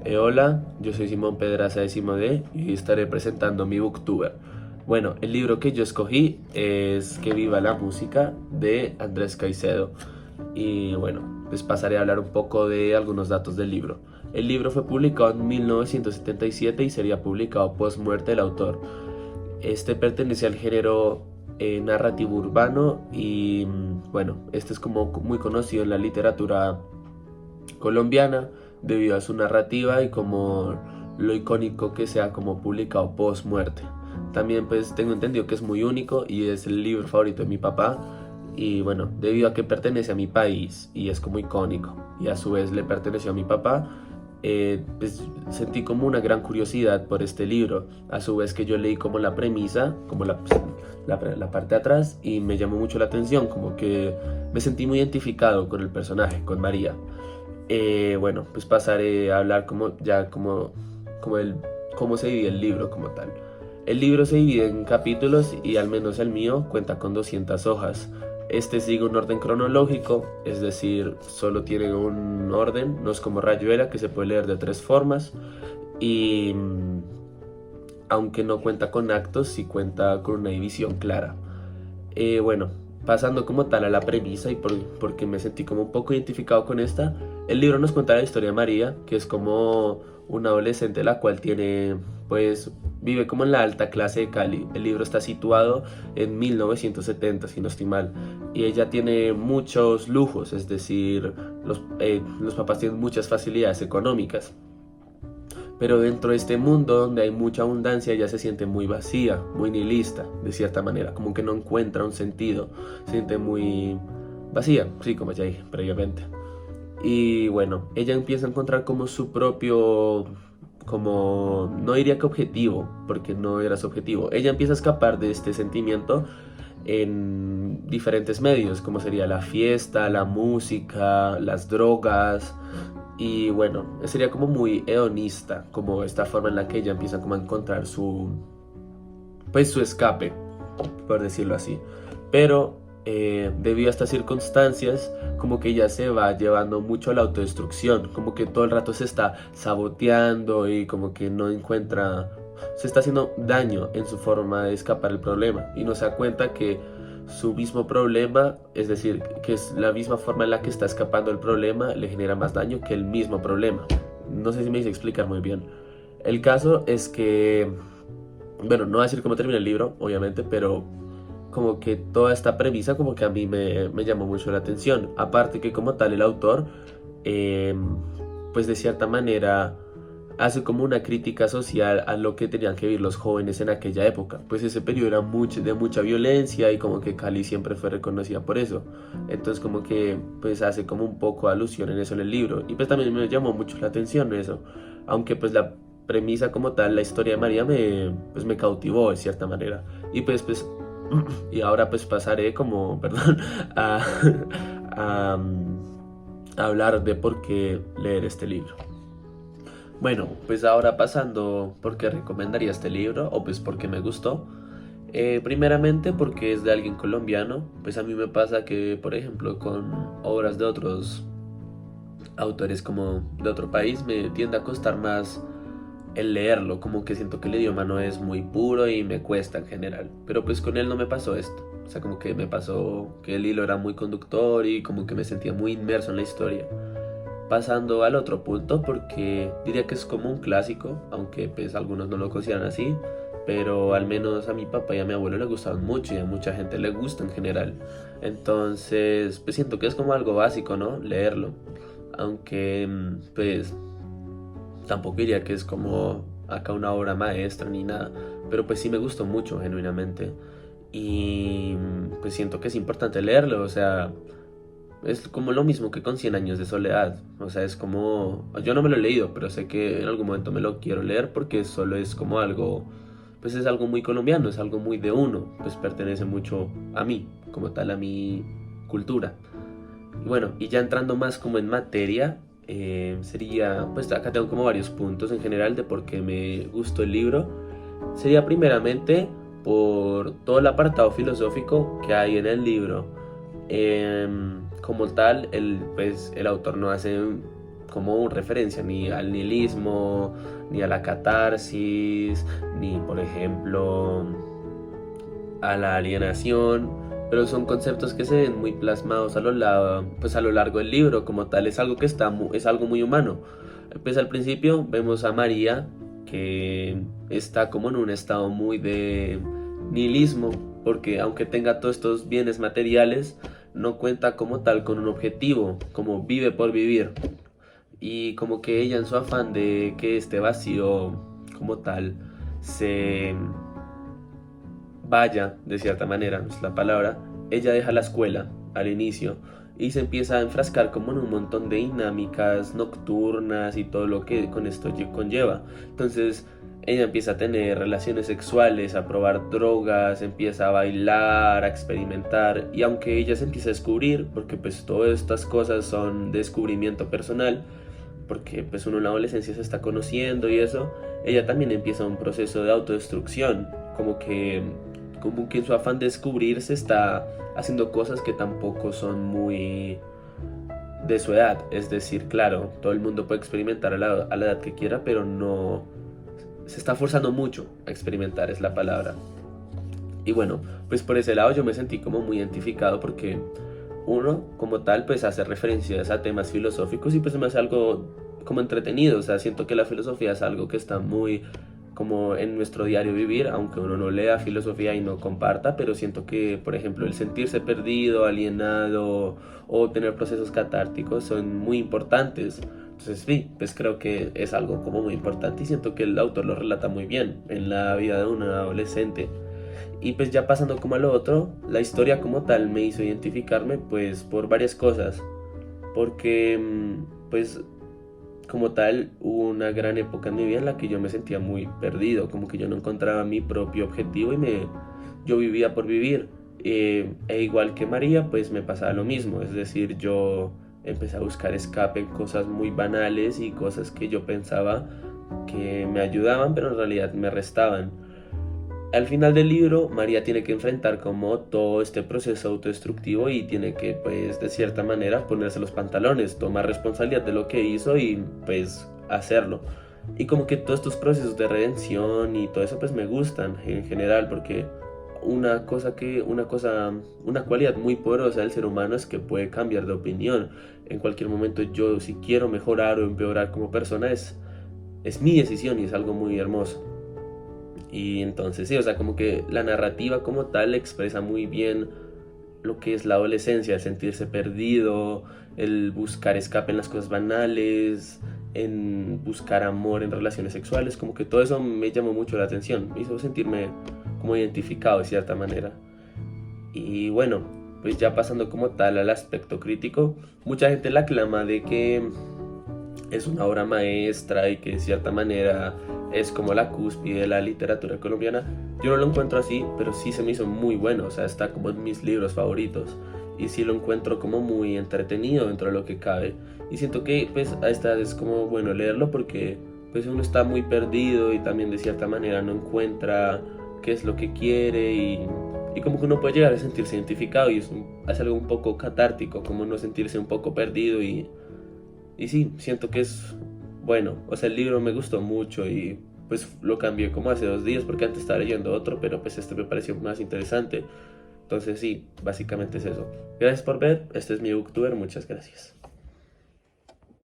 Hola, yo soy Simón Pedraza de Simodé y estaré presentando mi booktuber. Bueno, el libro que yo escogí es Que viva la música de Andrés Caicedo. Y bueno, les pasaré a hablar un poco de algunos datos del libro. El libro fue publicado en 1977 y sería publicado post muerte del autor. Este pertenece al género narrativo urbano y bueno, este es como muy conocido en la literatura colombiana debido a su narrativa y como lo icónico que sea como publicado post muerte. También pues tengo entendido que es muy único y es el libro favorito de mi papá y bueno, debido a que pertenece a mi país y es como icónico y a su vez le perteneció a mi papá, pues sentí como una gran curiosidad por este libro, a su vez que yo leí como la premisa, como la parte de atrás y me llamó mucho la atención, como que me sentí muy identificado con el personaje, con María. Bueno, pues pasaré a hablar cómo se divide el libro como tal. El libro se divide en capítulos y al menos el mío cuenta con 200 hojas. Este sigue un orden cronológico, es decir, solo tiene un orden, no es como Rayuela que se puede leer de tres formas y aunque no cuenta con actos, sí cuenta con una división clara. Bueno, pasando como tal a la premisa y porque me sentí como un poco identificado con esta, el libro nos cuenta la historia de María, que es como una adolescente la cual vive como en la alta clase de Cali. El libro está situado en 1970, si no estoy mal, y ella tiene muchos lujos, es decir, los papás tienen muchas facilidades económicas. Pero dentro de este mundo donde hay mucha abundancia, ella se siente muy vacía, muy nihilista, de cierta manera, como que no encuentra un sentido, se siente muy vacía, sí, como ya dije previamente. Y bueno, ella empieza a encontrar como su propio, como, no diría que objetivo, porque no era su objetivo. Ella empieza a escapar de este sentimiento en diferentes medios, como sería la fiesta, la música, las drogas, y bueno, sería como muy hedonista, como esta forma en la que ella empieza como a encontrar su escape, por decirlo así. Pero debido a estas circunstancias, como que ella se va llevando mucho a la autodestrucción, como que todo el rato se está saboteando y como que no encuentra, se está haciendo daño en su forma de escapar del problema y no se da cuenta que su mismo problema, es decir, que es la misma forma en la que está escapando el problema, le genera más daño que el mismo problema. No sé si me hice explicar muy bien. El caso es que, bueno, no voy a decir cómo termina el libro, obviamente, pero como que toda esta premisa como que a mí me llamó mucho la atención. Aparte que como tal el autor, eh, pues de cierta manera hace como una crítica social a lo que tenían que vivir los jóvenes en aquella época. Pues ese periodo era de mucha violencia y como que Cali siempre fue reconocida por eso. Entonces como que pues hace como un poco alusión en eso en el libro. Y pues también me llamó mucho la atención eso. Aunque pues la premisa como tal, la historia de María pues me cautivó de cierta manera. Y pues y ahora pues pasaré como, perdón, a, a, a hablar de por qué leer este libro. Bueno, pues ahora pasando por qué recomendaría este libro o pues por qué me gustó. Primeramente porque es de alguien colombiano, pues a mí me pasa que, por ejemplo, con obras de otros autores como de otro país me tiende a costar más el leerlo, como que siento que el idioma no es muy puro y me cuesta en general. Pero pues con él no me pasó esto. O sea, como que me pasó que el hilo era muy conductor y como que me sentía muy inmerso en la historia. Pasando al otro punto, porque diría que es como un clásico, aunque pues algunos no lo consideran así, pero al menos a mi papá y a mi abuelo le gustaron mucho y a mucha gente le gusta en general. Entonces, pues siento que es como algo básico, ¿no? Leerlo. Aunque, pues tampoco diría que es como acá una obra maestra ni nada, pero pues sí me gustó mucho, genuinamente. Y pues siento que es importante leerlo, o sea, es como lo mismo que con Cien años de soledad. O sea, es como, yo no me lo he leído, pero sé que en algún momento me lo quiero leer porque solo es como algo, pues es algo muy colombiano, es algo muy de uno, pues pertenece mucho a mí, como tal, a mi cultura. Y bueno, y ya entrando más como en materia, sería, pues acá tengo como varios puntos en general de por qué me gustó el libro. Sería primeramente por todo el apartado filosófico que hay en el libro. Como tal, pues, el autor no hace como referencia ni al nihilismo, ni a la catarsis, ni por ejemplo a la alienación, pero son conceptos que se ven muy plasmados pues a lo largo del libro. Como tal, es algo que es algo muy humano. Pues al principio vemos a María, que está como en un estado muy de nihilismo, porque aunque tenga todos estos bienes materiales, no cuenta como tal con un objetivo, como vive por vivir. Y como que ella, en su afán de que este vacío como tal se vaya, de cierta manera, no es la palabra, ella deja la escuela al inicio y se empieza a enfrascar como en un montón de dinámicas nocturnas y todo lo que con esto conlleva. Entonces ella empieza a tener relaciones sexuales, a probar drogas, empieza a bailar, a experimentar, y aunque ella se empieza a descubrir, porque pues todas estas cosas son descubrimiento personal, porque pues uno en la adolescencia se está conociendo y eso, ella también empieza un proceso de autodestrucción, como que en su afán de descubrirse está haciendo cosas que tampoco son muy de su edad. Es decir, claro, todo el mundo puede experimentar a la edad que quiera, pero no se está forzando mucho a experimentar, es la palabra. Y bueno, pues por ese lado yo me sentí como muy identificado, porque uno como tal pues hace referencias a temas filosóficos y pues me hace algo como entretenido. O sea, siento que la filosofía es algo que está muy como en nuestro diario vivir, aunque uno no lea filosofía y no comparta, pero siento que, por ejemplo, el sentirse perdido, alienado o tener procesos catárticos son muy importantes. Entonces sí, pues creo que es algo como muy importante y siento que el autor lo relata muy bien en la vida de un adolescente. Y pues ya pasando como a lo otro, la historia como tal me hizo identificarme pues por varias cosas, porque pues como tal hubo una gran época en mi vida en la que yo me sentía muy perdido, como que yo no encontraba mi propio objetivo y yo vivía por vivir. E igual que María, pues me pasaba lo mismo, es decir, yo empecé a buscar escape en cosas muy banales y cosas que yo pensaba que me ayudaban, pero en realidad me restaban. Al final del libro, María tiene que enfrentar como todo este proceso autodestructivo y tiene que, pues, de cierta manera, ponerse los pantalones, tomar responsabilidad de lo que hizo y, pues, hacerlo. Y como que todos estos procesos de redención y todo eso, pues, me gustan en general, porque una cualidad muy poderosa del ser humano es que puede cambiar de opinión. En cualquier momento yo, si quiero mejorar o empeorar como persona, es mi decisión y es algo muy hermoso. Y entonces sí, o sea, como que la narrativa como tal expresa muy bien lo que es la adolescencia, el sentirse perdido, el buscar escape en las cosas banales, en buscar amor en relaciones sexuales, como que todo eso me llamó mucho la atención, me hizo sentirme como identificado de cierta manera. Y bueno, pues ya pasando como tal al aspecto crítico, mucha gente la aclama de que es una obra maestra y que de cierta manera es como la cúspide de la literatura colombiana. Yo no lo encuentro así, pero sí se me hizo muy bueno, o sea, está como en mis libros favoritos y sí lo encuentro como muy entretenido dentro de lo que cabe, y siento que pues a esta es como bueno leerlo, porque pues uno está muy perdido y también de cierta manera no encuentra qué es lo que quiere, y como que uno puede llegar a sentirse identificado y es algo un poco catártico, como no sentirse un poco perdido. Y sí, siento que es bueno, o sea, el libro me gustó mucho y pues lo cambié como hace 2 días porque antes estaba leyendo otro, pero pues este me pareció más interesante. Entonces sí, básicamente es eso. Gracias por ver, este es mi Booktuber, muchas gracias.